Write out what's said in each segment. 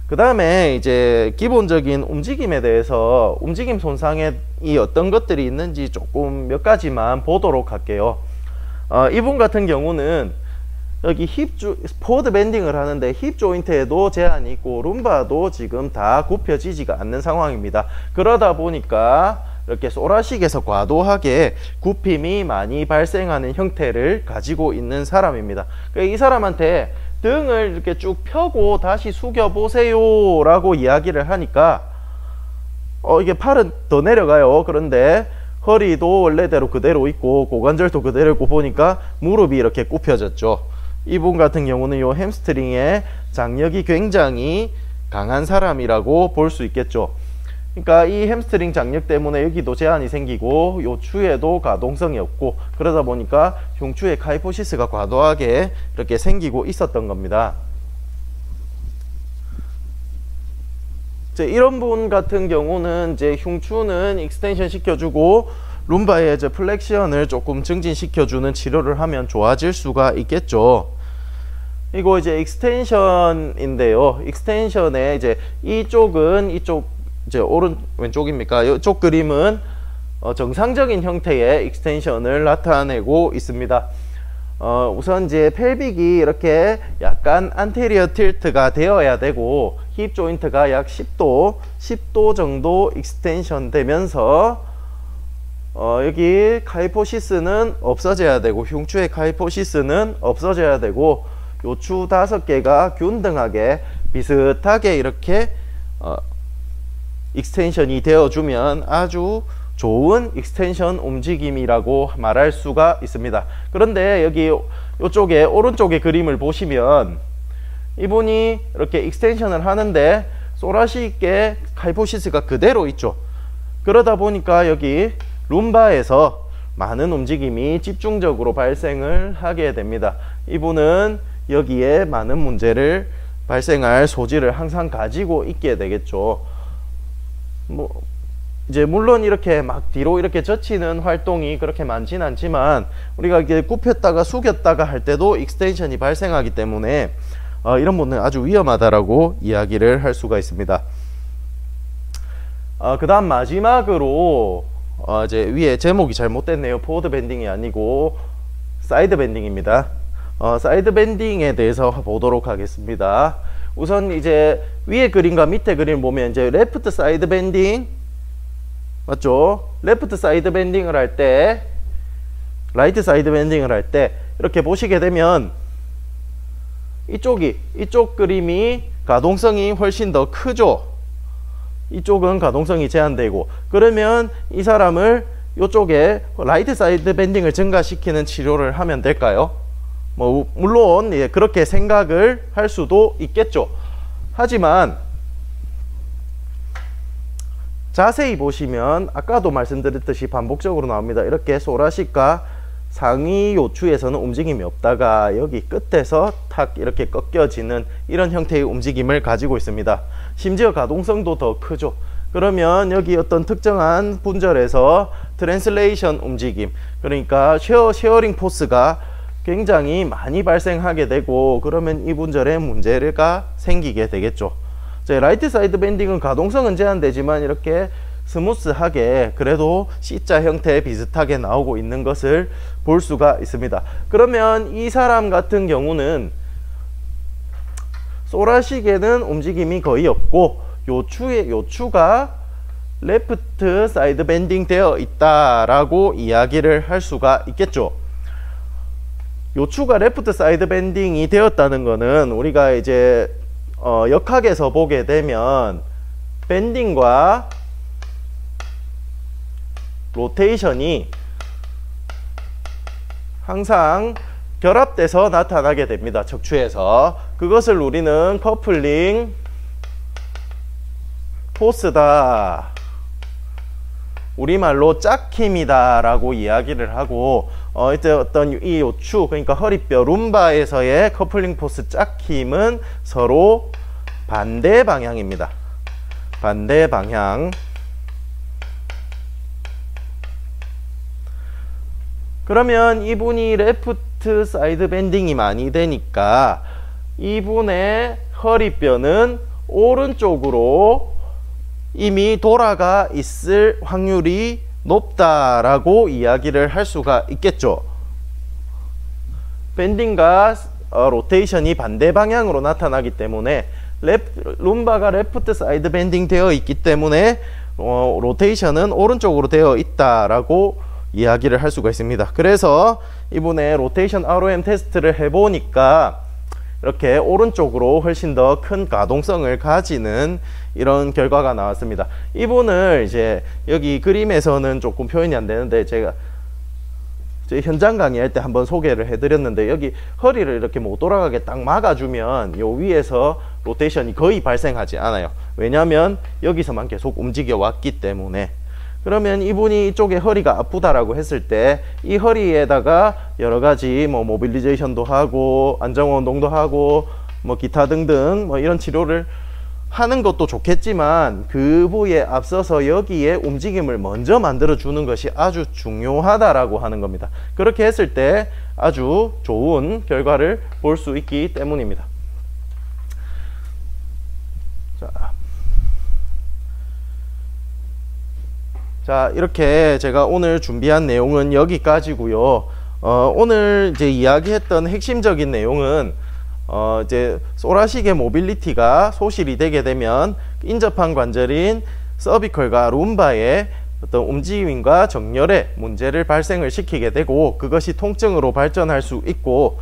그 다음에 이제 기본적인 움직임에 대해서 움직임 손상에 어떤 것들이 있는지 조금 몇 가지만 보도록 할게요. 이분 같은 경우는 여기 포워드 밴딩을 하는데 힙 조인트에도 제한이 있고 룸바도 지금 다 굽혀지지가 않는 상황입니다. 그러다 보니까 이렇게 쏘라식에서 과도하게 굽힘이 많이 발생하는 형태를 가지고 있는 사람입니다. 그러니까 이 사람한테 등을 이렇게 쭉 펴고 다시 숙여 보세요 라고 이야기를 하니까 이게 팔은 더 내려가요. 그런데 허리도 원래대로 그대로 있고 고관절도 그대로 있고 보니까 무릎이 이렇게 굽혀졌죠. 이분 같은 경우는 요 햄스트링의 장력이 굉장히 강한 사람이라고 볼 수 있겠죠. 그러니까 이 햄스트링 장력 때문에 여기도 제한이 생기고 요 추에도 가동성이 없고 그러다 보니까 흉추의 카이포시스가 과도하게 이렇게 생기고 있었던 겁니다. 이런 분 같은 경우는 이제 흉추는 익스텐션 시켜주고 룸바의 이제 플렉션을 조금 증진시켜주는 치료를 하면 좋아질 수가 있겠죠. 이거 이제 익스텐션인데요. 익스텐션에 이제 이쪽은 이제 왼쪽입니까? 이쪽 그림은 정상적인 형태의 익스텐션을 나타내고 있습니다. 우선 이제 펠빅이 이렇게 약간 안테리어 틸트가 되어야 되고 힙 조인트가 약 10도 정도 익스텐션 되면서 여기 카이포시스는 없어져야 되고 흉추의 카이포시스는 없어져야 되고 요추 5개가 균등하게 비슷하게 이렇게 익스텐션이 되어주면 아주 좋은 익스텐션 움직임이라고 말할 수가 있습니다. 그런데 여기 이쪽에 오른쪽의 그림을 보시면 이분이 이렇게 익스텐션을 하는데 쏘라식의 카이포시스가 그대로 있죠. 그러다 보니까 여기 룸바에서 많은 움직임이 집중적으로 발생을 하게 됩니다. 이분은 여기에 많은 문제를 발생할 소지를 항상 가지고 있게 되겠죠. 이제 물론 이렇게 막 뒤로 이렇게 젖히는 활동이 그렇게 많진 않지만 우리가 이렇게 굽혔다가 숙였다가 할 때도 익스텐션이 발생하기 때문에 이런 분은 아주 위험하다라고 이야기를 할 수가 있습니다. 그 다음 마지막으로 이제 위에 제목이 잘못됐네요. 포워드 밴딩이 아니고 사이드 밴딩입니다. 사이드 밴딩에 대해서 보도록 하겠습니다. 우선 이제 위에 그림과 밑에 그림 보면 이제 레프트 사이드 밴딩 맞죠? 레프트 사이드 밴딩을 할 때 라이트 사이드 밴딩을 할 때 이렇게 보시게 되면 이쪽 그림이 가동성이 훨씬 더 크죠. 이쪽은 가동성이 제한되고 그러면 이 사람을 이쪽에 라이트 사이드 밴딩을 증가시키는 치료를 하면 될까요? 물론 예, 그렇게 생각을 할 수도 있겠죠. 하지만 자세히 보시면 아까도 말씀드렸듯이 반복적으로 나옵니다. 이렇게 쏘라식과 상위 요추에서는 움직임이 없다가 여기 끝에서 탁 이렇게 꺾여지는 이런 형태의 움직임을 가지고 있습니다. 심지어 가동성도 더 크죠. 그러면 여기 어떤 특정한 분절에서 트랜슬레이션 움직임, 그러니까 쉐어링 포스가 굉장히 많이 발생하게 되고 그러면 이 분절에 문제가 생기게 되겠죠. 라이트 사이드 밴딩은 가동성은 제한되지만 이렇게 스무스하게 그래도 C자 형태 비슷하게 나오고 있는 것을 볼 수가 있습니다. 그러면 이 사람 같은 경우는 쏘라식에는 움직임이 거의 없고 요추가 레프트 사이드 밴딩 되어 있다라고 이야기를 할 수가 있겠죠. 요추가 레프트 사이드 밴딩이 되었다는 것은 우리가 이제 역학에서 보게 되면 밴딩과 로테이션이 항상 결합돼서 나타나게 됩니다. 척추에서. 그것을 우리는 커플링 포스다, 우리말로 짝힘이다 라고 이야기를 하고 이제 어떤 이 요추, 그러니까 허리뼈 룸바에서의 커플링 포스 짝힘은 서로 반대 방향입니다. 반대 방향. 그러면 이분이 레프트 사이드 밴딩이 많이 되니까 이분의 허리뼈는 오른쪽으로 이미 돌아가 있을 확률이 높다라고 이야기를 할 수가 있겠죠. 밴딩과 로테이션이 반대 방향으로 나타나기 때문에 룸바가 레프트 사이드 밴딩 되어 있기 때문에 로테이션은 오른쪽으로 되어 있다라고 이야기를 할 수가 있습니다. 그래서 이번에 로테이션 ROM 테스트를 해보니까 이렇게 오른쪽으로 훨씬 더 큰 가동성을 가지는 이런 결과가 나왔습니다. 이분을 이제 여기 그림에서는 조금 표현이 안 되는데 제가 현장 강의할 때 한번 소개를 해드렸는데, 여기 허리를 이렇게 못 돌아가게 딱 막아주면 요 위에서 로테이션이 거의 발생하지 않아요. 왜냐하면 여기서만 계속 움직여 왔기 때문에. 그러면 이분이 이쪽에 허리가 아프다라고 했을 때 이 허리에다가 여러 가지 뭐 모빌리제이션도 하고 안정화 운동도 하고 뭐 기타 등등 뭐 이런 치료를 하는 것도 좋겠지만, 그 부위에 앞서서 여기에 움직임을 먼저 만들어 주는 것이 아주 중요하다라고 하는 겁니다. 그렇게 했을 때 아주 좋은 결과를 볼 수 있기 때문입니다. 자, 이렇게 제가 오늘 준비한 내용은 여기까지고요. 오늘 이제 이야기했던 핵심적인 내용은 이제 쏘라식의 모빌리티가 소실이 되게 되면 인접한 관절인 서비컬과 룸바의 어떤 움직임과 정렬에 문제를 발생을 시키게 되고, 그것이 통증으로 발전할 수 있고,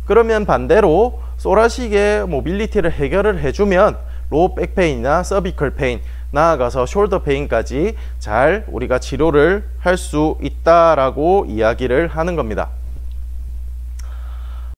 그러면 반대로 쏘라식의 모빌리티를 해결을 해주면 로우 백페인이나 서비컬 페인, 나아가서 숄더 페인까지 잘 우리가 치료를 할 수 있다라고 이야기를 하는 겁니다.